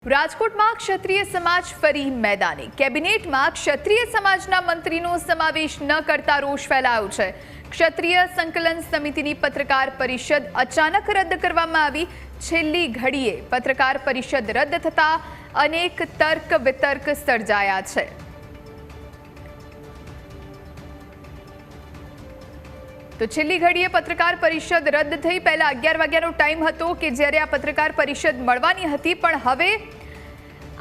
રાજકોટમાં ક્ષત્રિય સમાજ ફરી મેદાને કેબિનેટમાં ક્ષત્રિય સમાજના મંત્રીનો સમાવેશ ન કરતા રોષ ફેલાયો છે। ક્ષત્રિય સંકલન સમિતિની પત્રકાર પરિષદ અચાનક રદ કરવામાં આવી। છેલ્લી ઘડીએ પત્રકાર પરિષદ રદ થતા અનેક તર્ક વિતર્ક સર્જાયા છે। તો છેલ્લી ઘડીએ પત્રકાર પરિષદ રદ થઈ। પહેલા 11 વાગ્યાનો ટાઈમ હતો કે જ્યારે આ પત્રકાર પરિષદ મળવાની હતી, પણ હવે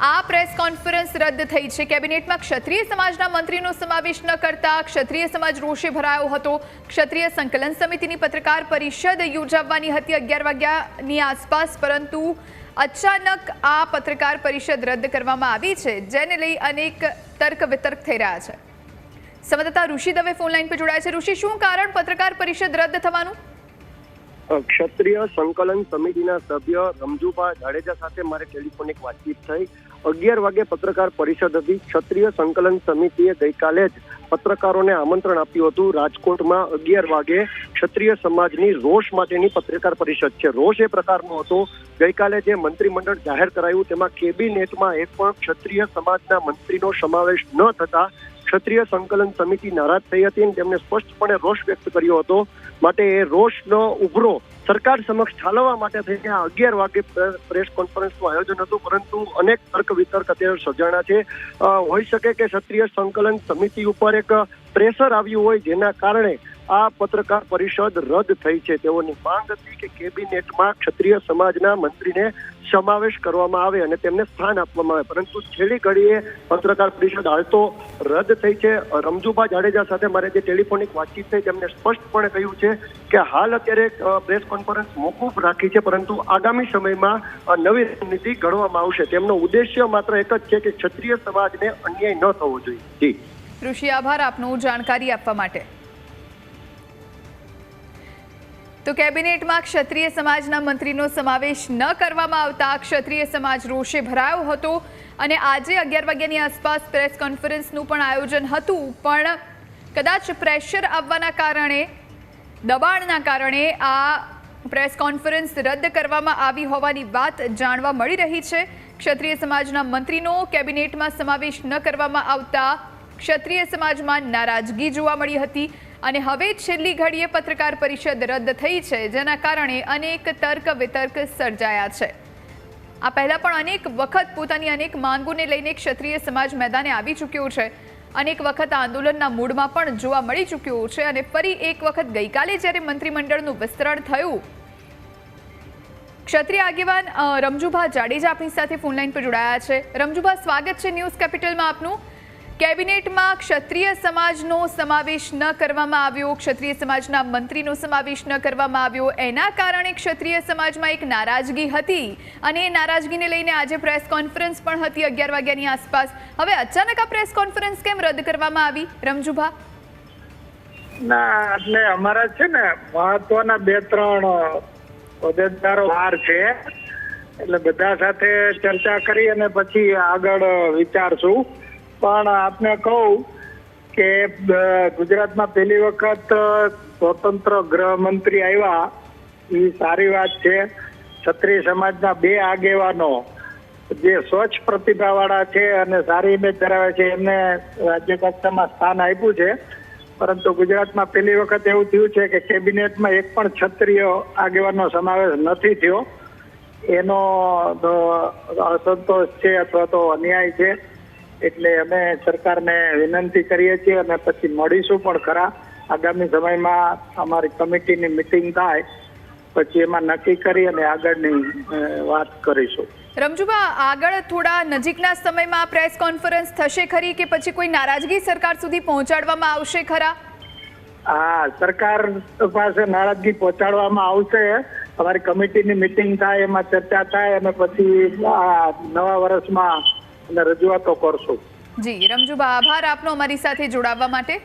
આ પ્રેસ કોન્ફરન્સ રદ થઈ છે। કેબિનેટમાં ક્ષત્રિય સમાજના મંત્રીનો સમાવેશ ન કરતા ક્ષત્રિય સમાજ રોષે ભરાયો હતો। ક્ષત્રિય સંકલન સમિતિની પત્રકાર પરિષદ યોજાવાની હતી 11 વાગ્યાની આસપાસ, પરંતુ અચાનક આ પત્રકાર પરિષદ રદ કરવામાં આવી છે, જેને લઈ અનેક તર્ક વિતર્ક થઈ રહ્યા છે। સંવાદદાતા ઋષિ દવે ફોન લાઈન પર જોડાયા છે। ઋષિ, શું કારણ પત્રકાર પરિષદ રદ થવાનું? ક્ષત્રિય સંકલન સમિતિના સભ્ય રમજુભા જાડેજા સાથે મારે ટેલિફોનિક વાતચીત થઈ। 11 વાગે પત્રકાર પરિષદ હતી। ક્ષત્રિય સંકલન સમિતિએ ગઈકાલે જ પત્રકારોને આમંત્રણ આપ્યું હતું। રાજકોટમાં 11 વાગે ક્ષત્રિય સમાજની રોષ માટેની પત્રકાર પરિષદ છે। રોષ એ પ્રકારનો હતો, ગઈકાલે જે મંત્રીમંડળ જાહેર કરાયું તેમાં કેબિનેટમાં એક પણ ક્ષત્રિય સમાજના મંત્રીનો સમાવેશ ન થતા ક્ષત્રિય સંકલન સમિતિ નારાજ થઈ હતી અને તેમણે સ્પષ્ટપણે રોષ વ્યક્ત કર્યો હતો। માટે એ રોષનો ઉભરો સરકાર સમક્ષ ઠાલવવા માટે થઈને 11 વાગે પ્રેસ કોન્ફરન્સનું આયોજન હતું, પરંતુ અનેક તર્ક વિતર્ક અત્યારે સર્જાણા છે। હોઈ શકે કે ક્ષત્રિય સંકલન સમિતિ ઉપર એક પ્રેશર આવ્યું હોય, જેના કારણે આ પત્રકાર પરિષદ રદ થઈ છે। તેઓની માંગ હતી કે કેબિનેટમાં ક્ષત્રિય સમાજના મંત્રીને સમાવેશ કરવામાં આવે અને તેમને સ્થાન આપવામાં આવે, પરંતુ છેલ્લી ઘડીએ પત્રકાર પરિષદ હાલ તો રદ થઈ છે। રમજુભા જાડેજા સાથે મારે જે ટેલિફોનિક વાતચીત થઈ, તેમણે સ્પષ્ટપણે કહ્યું છે કે હાલ અત્યારે પ્રેસ કોન્ફરન્સ મોકૂફ રાખી છે, પરંતુ આગામી સમયમાં નવી રણનીતિ ઘડવામાં આવશે। તેમનો ઉદ્દેશ્ય માત્ર એક જ છે કે ક્ષત્રિય સમાજને અન્યાય ન થવો જોઈએ। જી ઋષિ, આભાર આપનો જાણકારી આપવા માટે। તો કેબિનેટમાં ક્ષત્રિય સમાજના મંત્રીનો સમાવેશ ન કરવામાં આવતા ક્ષત્રિય સમાજ રોષે ભરાયો હતો અને આજે 11 વાગ્યાની આસપાસ પ્રેસ કોન્ફરન્સનું પણ આયોજન હતું, પણ કદાચ પ્રેશર આવવાના કારણે, દબાણના કારણે આ પ્રેસ કોન્ફરન્સ રદ કરવામાં આવી હોવાની વાત જાણવા મળી રહી છે। ક્ષત્રિય સમાજના મંત્રીનો કેબિનેટમાં સમાવેશ ન કરવામાં આવતા ક્ષત્રિય સમાજમાં નારાજગી જોવા મળી હતી અને હવે છેલ્લી ઘડીએ પત્રકાર પરિષદ રદ થઈ છે, જેના કારણે અનેક તર્ક વિતર્ક સર્જાયા છે। આ પહેલા પણ અનેક વખત પોતાની અનેક માંગોને લઈને ક્ષત્રિય સમાજ મેદાને આવી ચૂક્યો છે, અનેક વખત આંદોલનના મૂડમાં પણ જોવા મળી ચૂક્યો છે અને ફરી એક વખત ગઈકાલે જ્યારે મંત્રીમંડળનું વિસ્તરણ થયું, ક્ષત્રિય આગેવાન રમજુભા જાડેજા આપણી સાથે ફોનલાઈન પર જોડાયા છે। રમજુભા, સ્વાગત છે ન્યૂઝ કેપિટલમાં આપનું। કેબિનેટમાં ક્ષત્રિય સમાજનો સમાવેશ ન કરવામાં આવ્યો, ક્ષત્રિય સમાજના મંત્રીનો સમાવેશ ન કરવામાં આવ્યો, એના કારણે ક્ષત્રિય સમાજમાં એક નારાજગી હતી અને એ નારાજગીને લઈને આજે પ્રેસ કોન્ફરન્સ પણ હતી 11 વાગ્યાની આસપાસ। હવે અચાનક આ પ્રેસ કોન્ફરન્સ કેમ રદ કરવામાં આવી, રમજુભા? ના, એટલે અમારા છે ને મહત્વના 2-3 હોદ્દેદારો બહાર છે, એટલે બધા સાથે ચર્ચા કરી અને પછી આગળ વિચારશું। પણ આપને કહું કે ગુજરાતમાં પહેલી વખત સ્વતંત્ર ગૃહમંત્રી આવ્યા, એ સારી વાત છે। ક્ષત્રિય સમાજના 2 આગેવાનો જે સ્વચ્છ પ્રતિભાવાળા છે અને સારી ઇમેજ ધરાવે છે, એમને રાજ્ય કક્ષામાં સ્થાન આપ્યું છે। પરંતુ ગુજરાતમાં પહેલી વખત એવું થયું છે કે કેબિનેટમાં એક પણ ક્ષત્રિય આગેવાનનો સમાવેશ નથી થયો। એનો અસંતોષ છે અથવા તો અન્યાય છે, એટલે અમે સરકારને વિનંતી કરીએ છીએ અને પછી મળીશું પણ ખરા। આગામી સમયમાં અમારી કમિટીની મિટિંગ થાય પછી એમાં નક્કી કરી અને આગળની વાત કરીશું। રમજુભા, આગળ થોડા નજીકના સમયમાં પ્રેસ કોન્ફરન્સ થશે ખરી કે પછી કોઈ નારાજગી સરકાર સુધી પહોંચાડવામાં આવશે ખરા? હા, સરકાર પાસે નારાજગી પહોંચાડવામાં આવશે। અમારી કમિટીની મિટિંગ થાય, એમાં ચર્ચા થાય અને પછી નવા વર્ષમાં રજૂઆતો કરશું। જી રમજુભા, આભાર આપનો અમારી સાથે જોડાવા માટે।